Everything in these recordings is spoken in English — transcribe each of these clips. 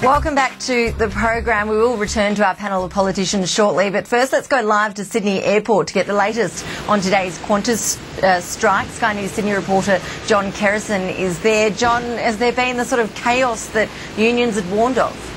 Welcome back to the program. We will return to our panel of politicians shortly, but first let's go live to Sydney Airport to get the latest on today's Qantas strike. Sky News Sydney reporter John Kerrison is there. John, has there been the sort of chaos that unions had warned of?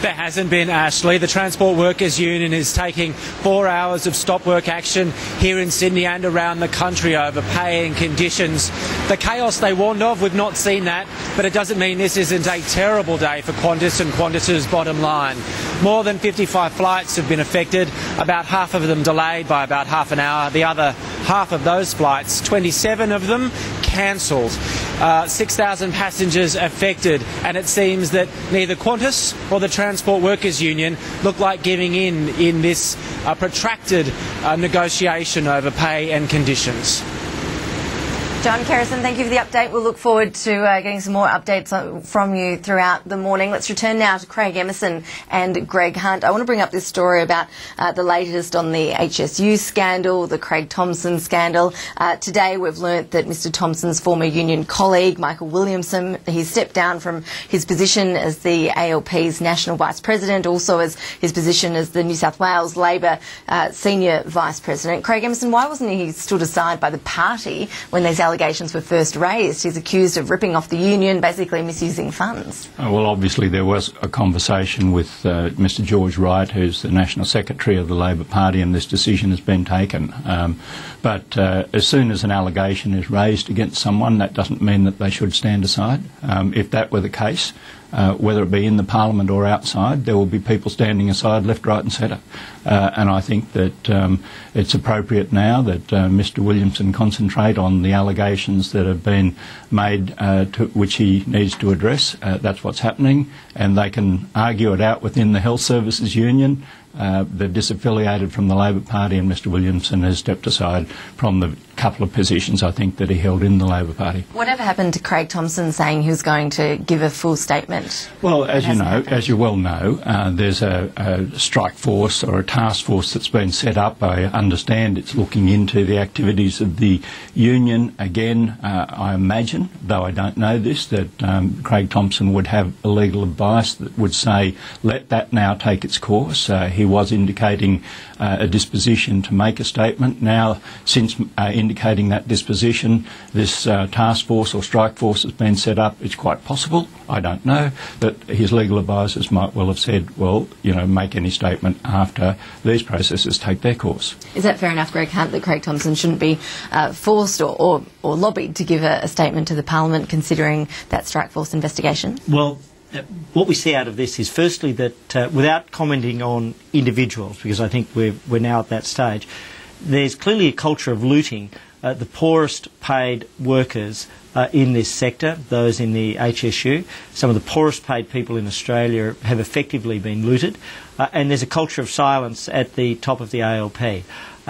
There hasn't been, Ashley. The Transport Workers Union is taking 4 hours of stop work action here in Sydney and around the country over pay and conditions. The chaos they warned of, we've not seen that, but it doesn't mean this isn't a terrible day for Qantas and Qantas's bottom line. More than 55 flights have been affected, about half of them delayed by about half an hour. The other half of those flights, 27 of them, cancelled. 6,000 passengers affected, and it seems that neither Qantas or the Transport Workers Union look like giving in this protracted negotiation over pay and conditions. John Kerrison, thank you for the update. We'll look forward to getting some more updates from you throughout the morning. Let's return now to Craig Emerson and Greg Hunt. I want to bring up this story about the latest on the HSU scandal, the Craig Thomson scandal. Today we've learnt that Mr Thomson's former union colleague, Michael Williamson, he stepped down from his position as the ALP's National Vice President, also as his position as the New South Wales Labor Senior Vice President. Craig Emerson, why wasn't he stood aside by the party when these allegations were first raised? He's accused of ripping off the union, basically misusing funds. Well, obviously there was a conversation with Mr George Wright, who's the National Secretary of the Labor Party, and this decision has been taken. But as soon as an allegation is raised against someone, that doesn't mean that they should stand aside. If that were the case, whether it be in the Parliament or outside, there will be people standing aside left, right and centre. And I think that it's appropriate now that Mr Williamson concentrate on the allegations that have been made which he needs to address. That's what's happening, and they can argue it out within the Health Services Union. They're disaffiliated from the Labor Party, and Mr Williamson has stepped aside from the couple of positions, I think, that he held in the Labor Party. Whatever happened to Craig Thomson saying he was going to give a full statement? Well, as you well know, there's a strike force or a task force that's been set up. I understand it's looking into the activities of the union. Again, I imagine, though I don't know this, that Craig Thomson would have a legal advice that would say, let that now take its course. He was indicating a disposition to make a statement. Now, since indicating that disposition, this task force or strike force has been set up. It's quite possible, I don't know, that his legal advisors might well have said, well, you know, make any statement after these processes take their course. Is that fair enough, Greg Hunt, that Craig Thomson shouldn't be forced or lobbied to give a statement to the Parliament considering that strike force investigation? Well, what we see out of this is firstly that without commenting on individuals, because I think we're now at that stage, there's clearly a culture of looting the poorest paid workers in this sector, those in the HSU. Some of the poorest paid people in Australia have effectively been looted, and there's a culture of silence at the top of the ALP.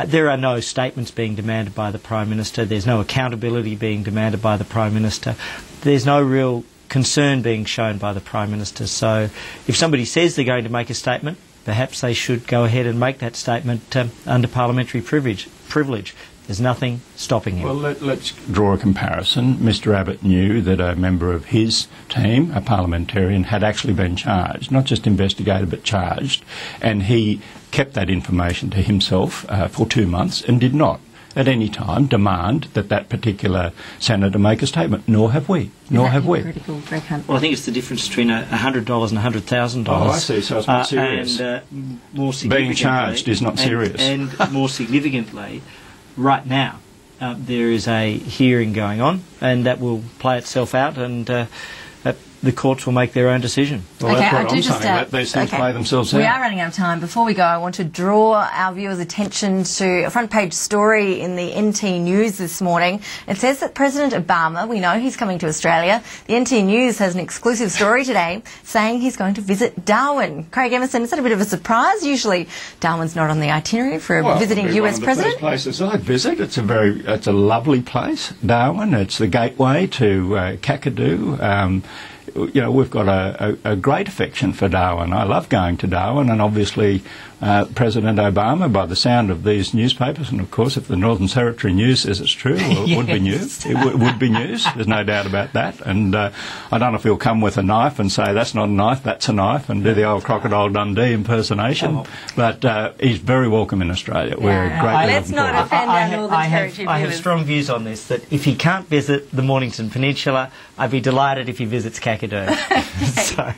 There are no statements being demanded by the Prime Minister. There's no accountability being demanded by the Prime Minister. There's no real concern being shown by the Prime Minister. So if somebody says they're going to make a statement, perhaps they should go ahead and make that statement under parliamentary privilege. There's nothing stopping him. Well, let's draw a comparison. Mr Abbott knew that a member of his team, a parliamentarian, had actually been charged, not just investigated but charged, and he kept that information to himself for 2 months and did not at any time demand that particular senator make a statement, nor have we. Nor have we. Critical, Greg Hunt? Well, I think it's the difference between $100 and $100,000. Oh, I see. So it's not serious. And more significantly, being charged is not serious. And more significantly, right now, there is a hearing going on, and that will play itself out, and the courts will make their own decision. Well, okay, that's what I'm saying. Let these things play themselves out. We are running out of time. Before we go, I want to draw our viewers' attention to a front page story in the NT News this morning. It says that President Obama, we know he's coming to Australia. The NT News has an exclusive story today saying he's going to visit Darwin. Craig Emerson, is that a bit of a surprise? Usually Darwin's not on the itinerary for a visiting US president. One of the first places I'd visit. It's a lovely place, Darwin. It's the gateway to Kakadu. You know, we've got a great affection for Darwin. I love going to Darwin, and obviously President Obama, by the sound of these newspapers, and of course if the Northern Territory News says it's true, well, it would be news. It would be news, there's no doubt about that. And I don't know if he'll come with a knife and say that's not a knife, that's a knife, and do the old Crocodile Dundee impersonation. But he's very welcome in Australia. We're greatly Let's not offend our Northern Territory I have viewers. strong views on this, that if he can't visit the Mornington Peninsula, I'd be delighted if he visits Kakadu. So.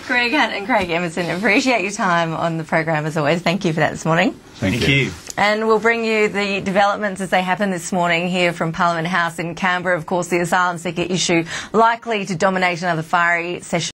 Greg Hunt and Craig Emerson, appreciate your time on the program as always. Thank you for that this morning. Thank you. And we'll bring you the developments as they happen this morning here from Parliament House in Canberra. Of course, the asylum seeker issue likely to dominate another fiery session